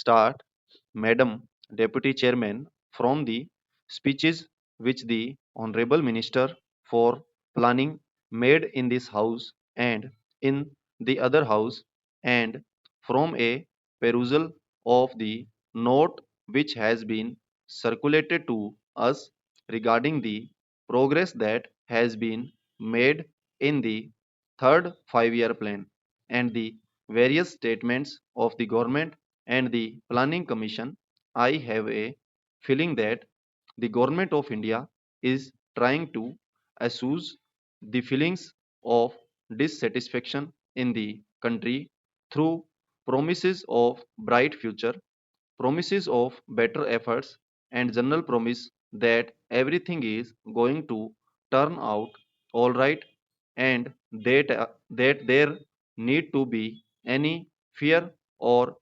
start, Madam Deputy Chairman, from the speeches which the Honorable Minister for Planning made in this House and in the other House, and from a perusal of the note which has been circulated to us regarding the progress that has been made in the third 5 year plan and the various statements of the government and the planning commission, I have a feeling that the government of India is trying to assuage the feelings of dissatisfaction in the country through promises of bright future, promises of better efforts, and general promise that everything is going to turn out all right and that there need to be any fear or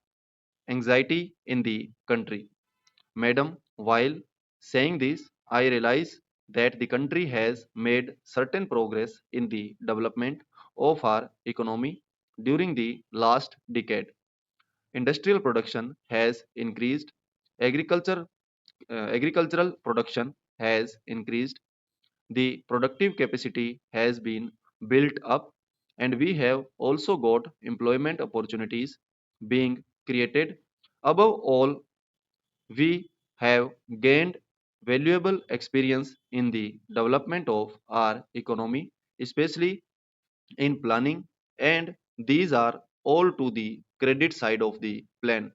anxiety in the country. Madam, while saying this, I realize that the country has made certain progress in the development of our economy during the last decade. Industrial production has increased, agricultural production has increased, the productive capacity has been built up, and we have also got employment opportunities being created. Above all, we have gained valuable experience in the development of our economy, especially in planning, and these are all to the credit side of the plan.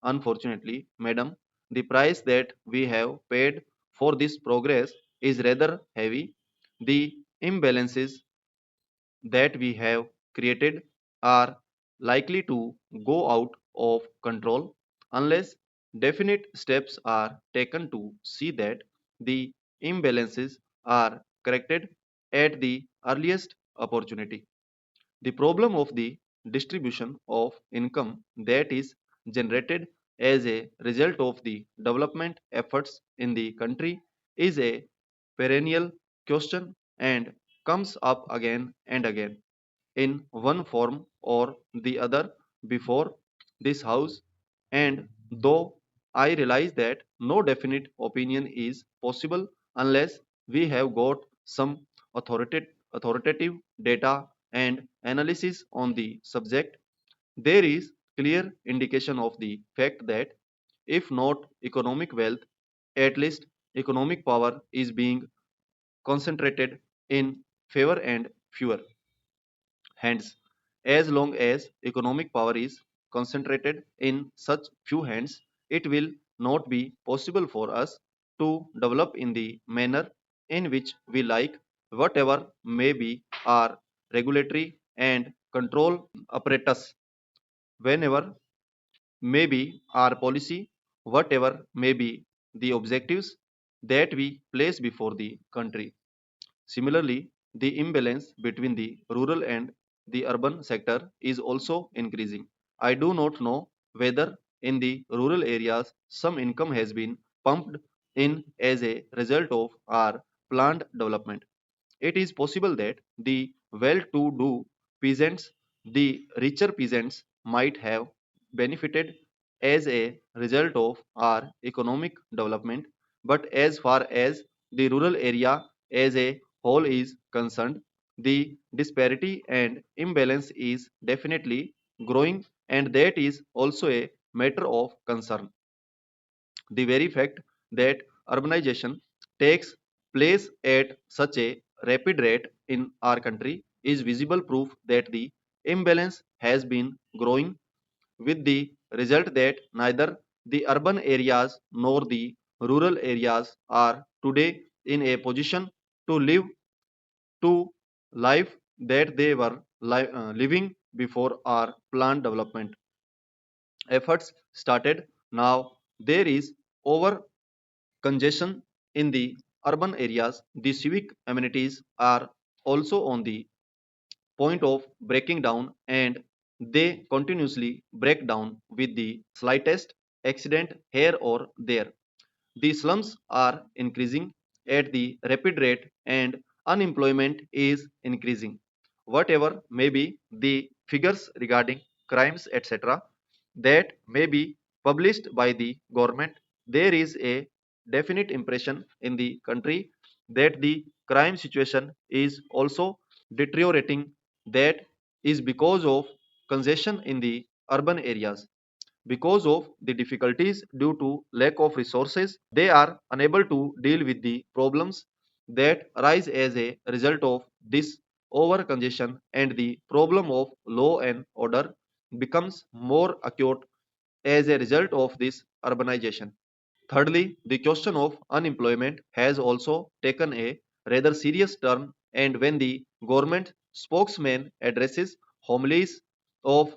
Unfortunately, madam, the price that we have paid for this progress is rather heavy. The imbalances that we have created are likely to go out of control unless definite steps are taken to see that the imbalances are corrected at the earliest opportunity. The problem of the distribution of income that is generated as a result of the development efforts in the country is a perennial question and comes up again and again in one form or the other before this house. And though I realize that no definite opinion is possible unless we have got some authoritative data and analysis on the subject, there is clear indication of the fact that if not economic wealth, at least economic power is being concentrated in favor and fewer hands. As long as economic power is concentrated in such few hands, it will not be possible for us to develop in the manner in which we like, whatever may be our regulatory and control apparatus, whenever may be our policy, whatever may be the objectives that we place before the country. Similarly, the imbalance between the rural and the urban sector is also increasing. I do not know whether in the rural areas some income has been pumped in as a result of our planned development. It is possible that the well to do peasants, the richer peasants, might have benefited as a result of our economic development, but as far as the rural area as a whole is concerned, the disparity and imbalance is definitely growing, and that is also a matter of concern. The very fact that urbanization takes place at such a rapid rate in our country is visible proof that the imbalance has been growing, with the result that neither the urban areas nor the rural areas are today in a position to live to life that they were living before our planned development efforts started. Now there is over congestion in the urban areas. The civic amenities are also on the point of breaking down, and they continuously break down with the slightest accident here or there. The slums are increasing at the rapid rate and unemployment is increasing. Whatever may be the figures regarding crimes, etc., that may be published by the government, there is a definite impression in the country that the crime situation is also deteriorating. That is because of congestion in the urban areas. Because of the difficulties due to lack of resources, they are unable to deal with the problems that arise as a result of this over congestion, and the problem of law and order becomes more acute as a result of this urbanization. Thirdly, the question of unemployment has also taken a rather serious turn, and when the government spokesman addresses homilies of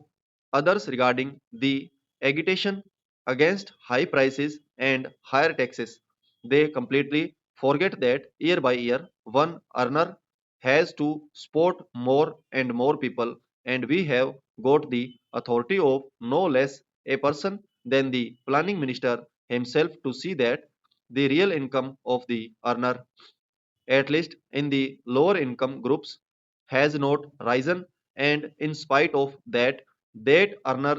others regarding the agitation against high prices and higher taxes, they completely forget that year by year one earner has to support more and more people, and we have got the authority of no less a person than the planning minister himself to see that the real income of the earner, at least in the lower income groups, has not risen, and in spite of that, that earner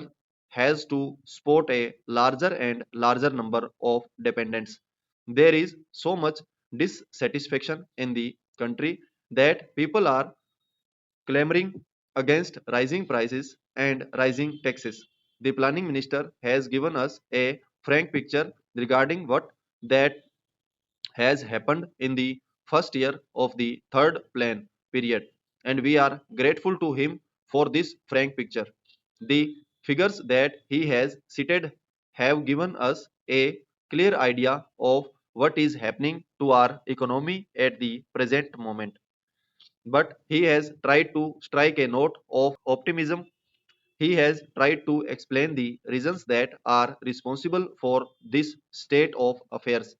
has to support a larger and larger number of dependents. There is so much dissatisfaction in the country that people are clamoring against rising prices and rising taxes. The planning minister has given us a frank picture regarding what that has happened in the first year of the third plan period, and we are grateful to him for this frank picture. The figures that he has cited have given us a clear idea of what is happening to our economy at the present moment. But he has tried to strike a note of optimism. He has tried to explain the reasons that are responsible for this state of affairs,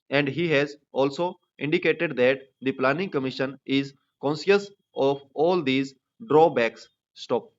and he has also indicated that the Planning Commission is conscious of all these drawbacks. Stop.